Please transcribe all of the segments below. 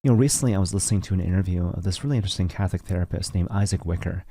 Recently I was listening to an interview of this really interesting Catholic therapist named Isaac Wicker,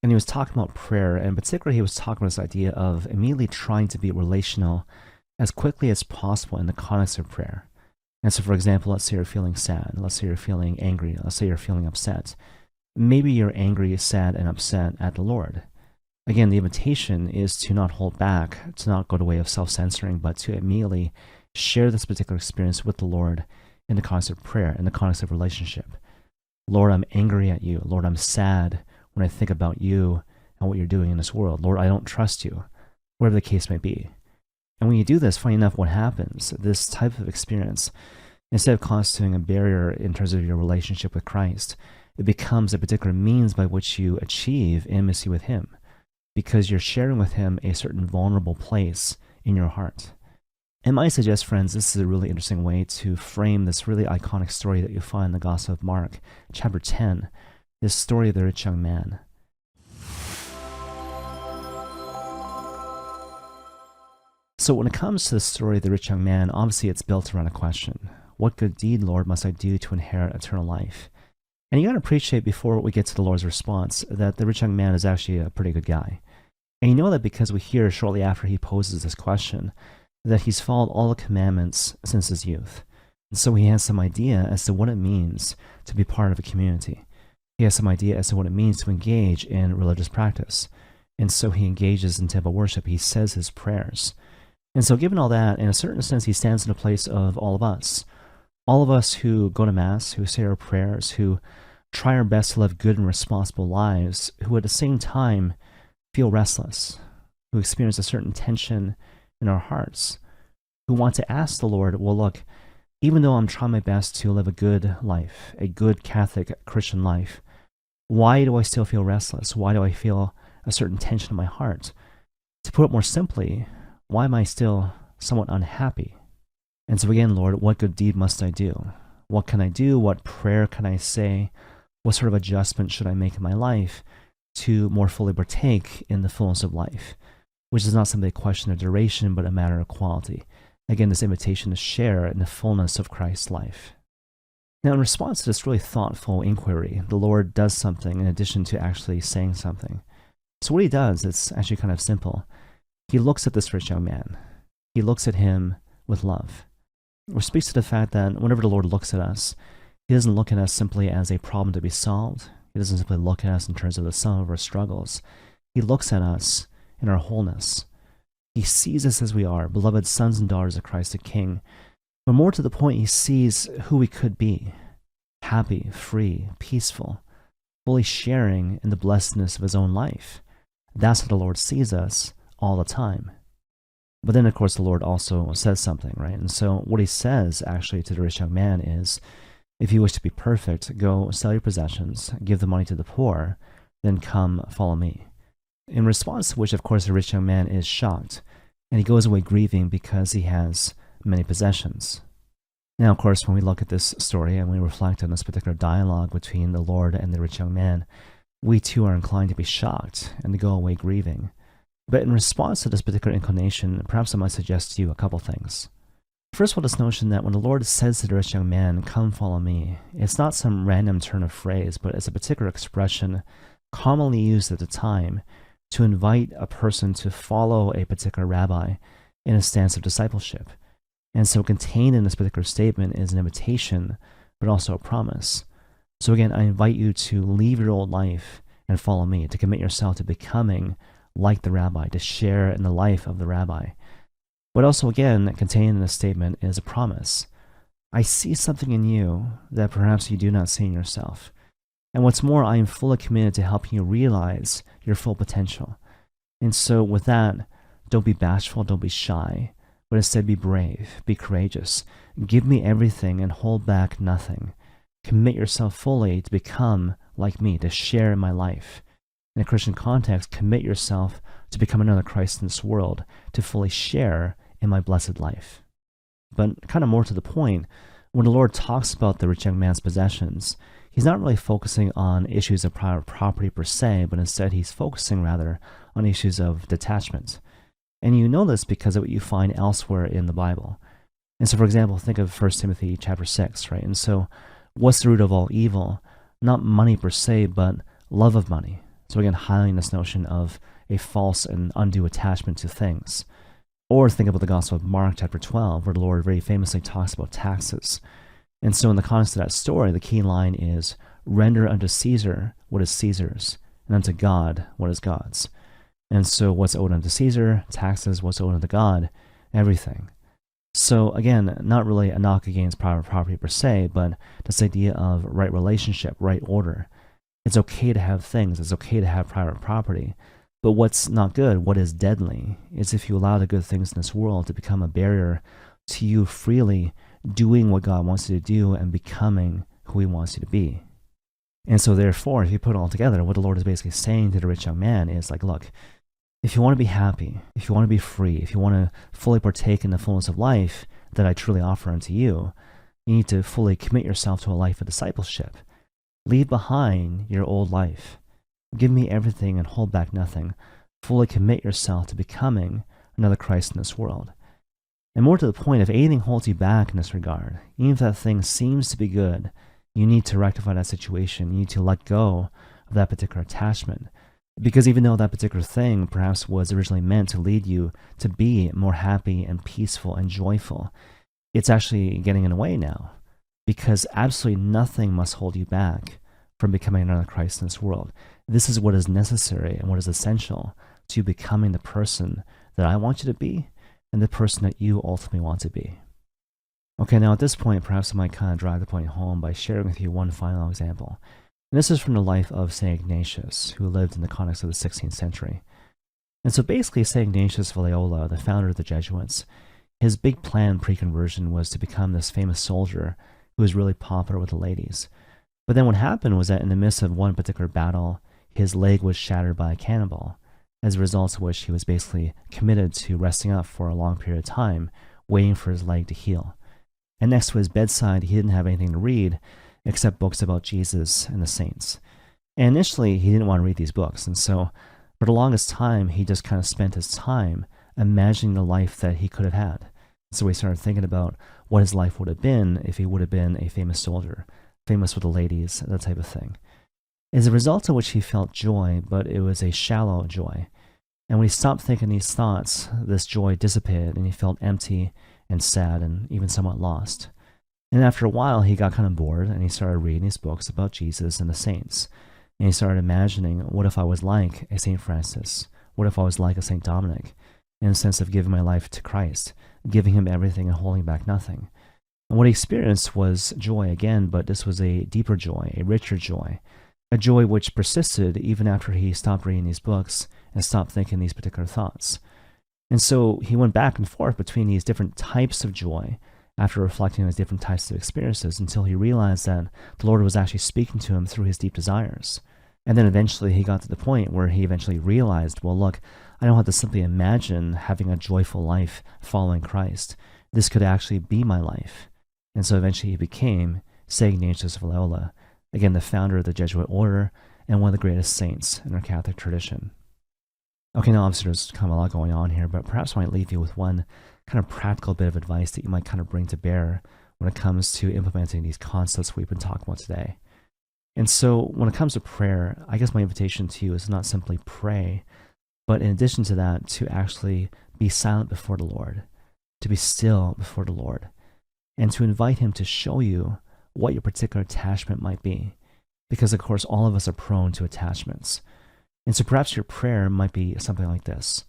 and he was talking about prayer, and particularly he was talking about this idea of immediately trying to be relational as quickly as possible in the context of prayer. And so, for example, let's say you're feeling sad, let's say you're feeling angry, let's say you're feeling upset. Maybe you're angry, sad, and upset at the Lord. Again, the invitation is to not hold back, to not go the way of self-censoring, but to immediately share this particular experience with the Lord in the context of prayer, in the context of relationship. Lord, I'm angry at you. Lord, I'm sad when I think about you and what you're doing in this world. Lord, I don't trust you, whatever the case may be. And when you do this, funny enough, what happens? This type of experience, instead of constituting a barrier in terms of your relationship with Christ, it becomes a particular means by which you achieve intimacy with Him, because you're sharing with Him a certain vulnerable place in your heart. And I suggest, friends, this is a really interesting way to frame this really iconic story that you find in the Gospel of Mark, chapter 10, this story of the rich young man. So when it comes to the story of the rich young man, obviously it's built around a question. What good deed, Lord, must I do to inherit eternal life? And you got to appreciate, before we get to the Lord's response, that the rich young man is actually a pretty good guy. And you know that because we hear shortly after he poses this question that he's followed all the commandments since his youth. And so he has some idea as to what it means to be part of a community. He has some idea as to what it means to engage in religious practice. And so he engages in temple worship. He says his prayers. And so given all that, in a certain sense, he stands in the place of all of us. All of us who go to Mass, who say our prayers, who try our best to live good and responsible lives, who at the same time feel restless, who experience a certain tension in our hearts, who want to ask the Lord, well, look, even though I'm trying my best to live a good life, a good Catholic Christian life, why do I still feel restless? Why do I feel a certain tension in my heart? To put it more simply, why am I still somewhat unhappy? And so again, Lord, what good deed must I do? What can I do? What prayer can I say? What sort of adjustment should I make in my life to more fully partake in the fullness of life? Which is not simply a question of duration, but a matter of quality. Again, this invitation to share in the fullness of Christ's life. Now, in response to this really thoughtful inquiry, the Lord does something in addition to actually saying something. So what he does is actually kind of simple. He looks at this rich young man. He looks at him with love, which speaks to the fact that whenever the Lord looks at us, he doesn't look at us simply as a problem to be solved. He doesn't simply look at us in terms of the sum of our struggles. He looks at us in our wholeness. He sees us as we are, beloved sons and daughters of Christ the King. But more to the point, he sees who we could be, happy, free, peaceful, fully sharing in the blessedness of his own life. That's how the Lord sees us all the time. But then, of course, the Lord also says something, right? And so what he says, actually, to the rich young man is, if you wish to be perfect, go sell your possessions, give the money to the poor, then come follow me. In response to which, of course, the rich young man is shocked, and he goes away grieving because he has many possessions. Now, of course, when we look at this story and we reflect on this particular dialogue between the Lord and the rich young man, we too are inclined to be shocked and to go away grieving. But in response to this particular inclination, perhaps I might suggest to you a couple things. First of all, this notion that when the Lord says to the rich young man, come follow me, it's not some random turn of phrase, but it's a particular expression commonly used at the time to invite a person to follow a particular rabbi in a stance of discipleship. And so contained in this particular statement is an invitation, but also a promise. So again, I invite you to leave your old life and follow me, to commit yourself to becoming like the rabbi, to share in the life of the rabbi. But also again, contained in this statement is a promise. I see something in you that perhaps you do not see in yourself. And what's more, I am fully committed to helping you realize your full potential. And so with that, don't be bashful, don't be shy, but instead be brave, be courageous. Give me everything and hold back nothing. Commit yourself fully to become like me, to share in my life. In a Christian context, commit yourself to become another Christ in this world, to fully share in my blessed life. But kind of more to the point, when the Lord talks about the rich young man's possessions, he's not really focusing on issues of private property per se, but instead he's focusing rather on issues of detachment. And you know this because of what you find elsewhere in the Bible. And so, for example, think of 1 Timothy chapter 6, right? And so What's the root of all evil? Not money per se, but love of money. So again, highlighting this notion of a false and undue attachment to things. Or think about the Gospel of Mark chapter 12, where the Lord very famously talks about taxes. And so in the context of that story, the key line is, render unto Caesar what is Caesar's, and unto God what is God's. And so what's owed unto Caesar, taxes, what's owed unto God, everything. So again, not really a knock against private property per se, but this idea of right relationship, right order. It's okay to have things, it's okay to have private property, but what's not good, what is deadly, is if you allow the good things in this world to become a barrier to you freely doing what God wants you to do and becoming who he wants you to be. And so therefore, if you put it all together, what the Lord is basically saying to the rich young man is like, look, if you want to be happy, if you want to be free, if you want to fully partake in the fullness of life that I truly offer unto you, you need to fully commit yourself to a life of discipleship. Leave behind your old life. Give me everything and hold back nothing. Fully commit yourself to becoming another Christ in this world. And more to the point, if anything holds you back in this regard, even if that thing seems to be good, you need to rectify that situation. You need to let go of that particular attachment. Because even though that particular thing perhaps was originally meant to lead you to be more happy and peaceful and joyful, it's actually getting in the way now. Because absolutely nothing must hold you back from becoming another Christ in this world. This is what is necessary and what is essential to becoming the person that I want you to be and the person that you ultimately want to be. Okay, now at this point, perhaps I might kind of drive the point home by sharing with you one final example. And this is from the life of St. Ignatius, who lived in the context of the 16th century. And so basically, St. Ignatius of Loyola, the founder of the Jesuits, his big plan pre-conversion was to become this famous soldier who was really popular with the ladies. But then what happened was that in the midst of one particular battle, his leg was shattered by a cannonball, as a result of which he was basically committed to resting up for a long period of time, waiting for his leg to heal. And next to his bedside, he didn't have anything to read except books about Jesus and the saints. And initially, he didn't want to read these books, and so for the longest time, he just kind of spent his time imagining the life that he could have had. So he started thinking about what his life would have been if he would have been a famous soldier, famous with the ladies, that type of thing. As a result of which he felt joy, but it was a shallow joy. And when he stopped thinking these thoughts, this joy dissipated, and he felt empty and sad and even somewhat lost. And after a while, he got kind of bored, and he started reading these books about Jesus and the saints. And he started imagining, what if I was like a St. Francis? What if I was like a St. Dominic? In the sense of giving my life to Christ, giving him everything and holding back nothing. And what he experienced was joy again, but this was a deeper joy, a richer joy, a joy which persisted even after he stopped reading these books and stopped thinking these particular thoughts. And so he went back and forth between these different types of joy after reflecting on his different types of experiences until he realized that the Lord was actually speaking to him through his deep desires. And then eventually he got to the point where he eventually realized, well, look, I don't have to simply imagine having a joyful life following Christ. This could actually be my life. And so eventually he became St. Ignatius of Loyola, again, the founder of the Jesuit order and one of the greatest saints in our Catholic tradition. Okay, now obviously there's kind of a lot going on here, but perhaps I might leave you with one kind of practical bit of advice that you might kind of bring to bear when it comes to implementing these concepts we've been talking about today. And so when it comes to prayer, I guess my invitation to you is not simply pray, but in addition to that, to actually be silent before the Lord, to be still before the Lord, and to invite him to show you what your particular attachment might be. Because, of course, all of us are prone to attachments. And so perhaps your prayer might be something like this.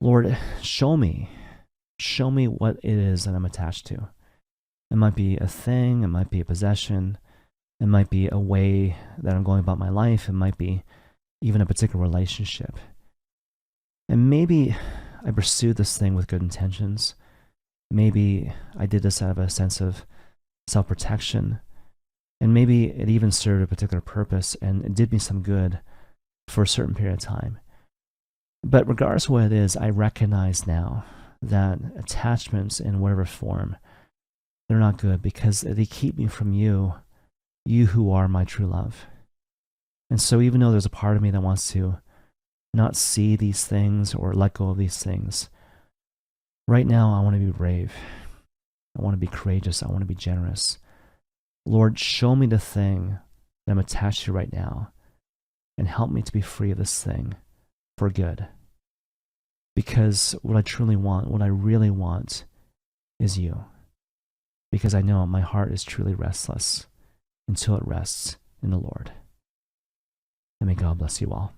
Lord, show me what it is that I'm attached to. It might be a thing, it might be a possession, it might be a way that I'm going about my life, it might be even a particular relationship. And maybe I pursued this thing with good intentions. Maybe I did this out of a sense of self-protection. And maybe it even served a particular purpose and it did me some good for a certain period of time. But regardless of what it is, I recognize now that attachments in whatever form, they're not good because they keep me from you who are my true love. And so even though there's a part of me that wants to not see these things or let go of these things, right now I want to be brave. I want to be courageous. I want to be generous. Lord, show me the thing that I'm attached to right now, and help me to be free of this thing for good. Because what I truly want, what I really want, is you. Because I know my heart is truly restless until it rests in the Lord. And may God bless you all.